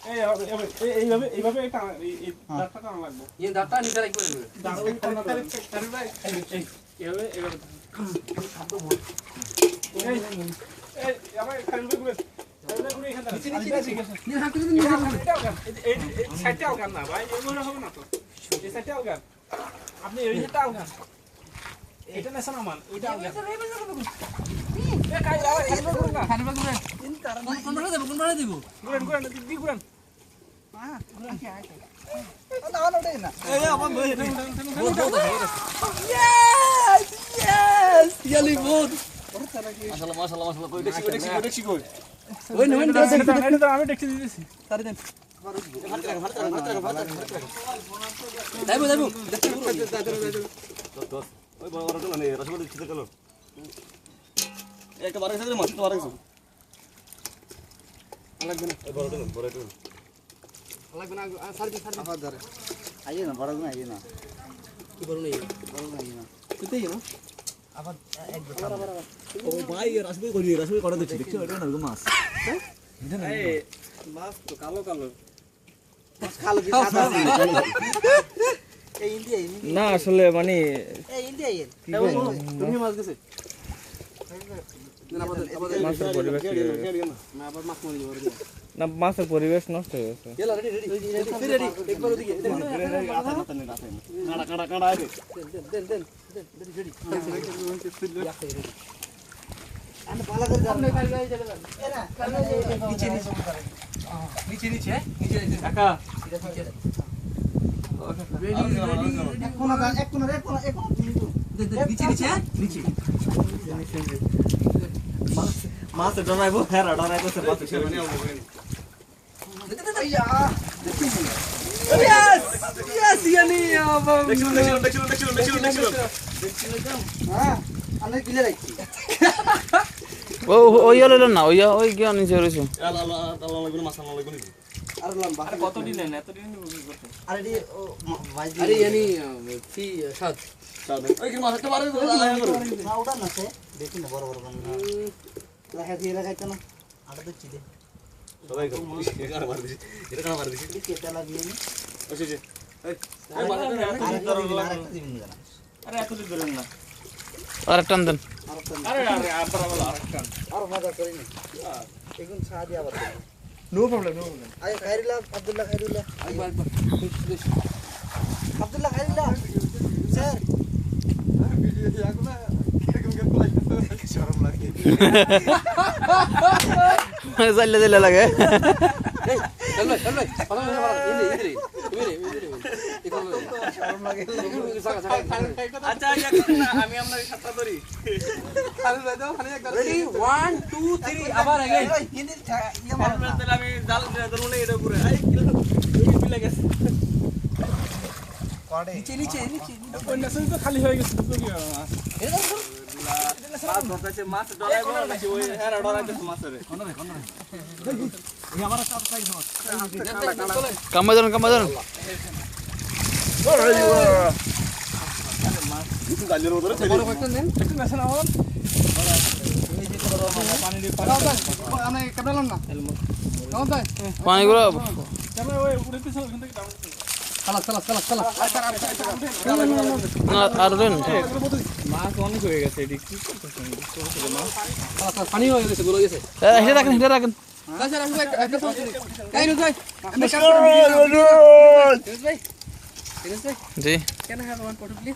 এইভাবে এই দাঁতটা টানা লাগবে। এই দাঁতটা নিচে রাখবে। দাঁড় ওই কর্নার তারি ভাই এইভাবে এই আমার খালি ঘুরে এখানে এই সাইডটা আলগান না ভাই, এগুলো হবে না তো। এই সাইডটা আলগান, আপনি এই সাইডটা আলগান, এটা নেছেন আমার ওইটা আলগান। এ কাই যাও খালি ঘুরে না, খালি ঘুরে কোন ভাড়া দেব, কোন ভাড়া দেব? ঘুরেন ঘুরেন দিদি ঘুরেন। হ্যাঁ ঘুরেন কি আছে না না ওটাই না। এই আমার ইয়েস ইয়েস ইয়ালি বহুত মাশাআল্লাহ মাশাআল্লাহ মাশাআল্লাহ। কই দেখছি কই ওই নয় এটা আমি দেখছি দিতেছি তারে দেন। যাইবো যাইবো দেখতে পুরো ওই বড় বড় না রসগোল্লা দিতে গেল একটা বারে সাথে মাছ তো বারে গেছে লাগবে না। এই বড় দিন বড় দিন লাগবে না। সার্ভিস আবার ধরে আইয়ে না, বড় না আইয়ে না, কি বড় নেই, বড় না আইয়ে না তুইতেই না আবার এক বড় ও ভাই রসগোল্লা করে দিচ্ছি দেখছো এটা না মাছ। হ্যাঁ এটা না এই মাছ তো কালো কালো মাছ কালো কি সাদা এই ইন্ডিয়া না আসলে মানে এই ইন্ডিয়া তুমি মাছ গেছে মাছের পরিবেশ না আবার মাছ মরে যাবে না, মাছের পরিবেশ নষ্ট হয়ে গেছে। এলা রেডি রেডি রেডি একবার ওদিকে কাটা কাটা কাটা আগে দেন দেন দেন রেডি আমি ভালো করে যাও না কাল গায়ে চলে যান এরা নিচে নিচে নিচে নিচে নিচে কাকা এটা নিচে রেডি রেডি এক কোনা এক কোনা এক কোনা এক কোনা নিচে নিচে নিচে মাছ ডরাইবো হেরা ডরাইবো সে মাছ সে মানে হবে ইয়েস ইয়েস ইয়ানি দেখুন হ্যাঁ আমি গিলে রাখছি ও ওই হলো না ওই ওই কি নিচে রইছে আল্লাহ আল্লাহ লাগবে মাছ আল্লাহ লাগবে আর লম্বা আরে কত দিন নেন এত দিন করতে আরে দি ভাই আরে ইয়ানি কি সাত সাত ওই কি মাছটা মারে না ওটা না সে দেখি না বড় বড় বাংলা লাগা দিয়ে লাগাইতো না আটা দিচ্ছি দে সবাই কো এটা মার দিছি এটা মার দিছি কি এটা লাগিয়ে নি ওই যে এই মাছটা আরেকটা দিবেন না আরে এত দিন ধরেন না আর টান দেন আরে আরে আবার আরেকটা আর মজা করি না এখন চা দিয়া আবার নো প্রবলেম আই খাইরিলা আব্দুল্লাহ খাইরিলা আব্দুল্লাহ খাইরিলা স্যার ভিডিও দিয়া কোনা এরকম কে প্লাই কি শরম লাগে চাইলে চাইলে লাগে এই চল ভাই কথা বলে বড় ইনি শরম লাগে আচ্ছা না আমি আপনার সাতটা ধরি খালি যাই দাও খালি একবার রেডি 1 2 3 আবার আগে হিন্দি ইয়া মারবে তাহলে আমি জাল ধরুন এটা পুরো আই কিলো মিলে গেছে কোড়ে নিচে নিচে নিচে ওই নেসে তো খালি হয়ে গেছে তো কি এটা মাছ ধরতেছে মাছ ডরাইবো নাকি ওই হেরা ডরাইতেছে মাছেরে কোন রে এই আমার সব সাইড মাছ কামা দেন কিছু গালের মধ্যে বড় কয়েকটা নেন একটু নেছেন আমার এই যে বড় পানি দিয়ে পানি আমরা ক্যামেরা লন না কেমন তাই পানি গুলো ক্যামেরা ওই উড়ে পিছন ওখান থেকে ডাউন চালা না আর দেন মাছ অনেক হয়ে গেছে এদিক কি করতেছেন চালা পানি হয়ে গেছে গলে গেছে হেঁটে রাখেন আচ্ছা রাখো একটা ফোন কাই রুজ ভাই জি can I have one photo please?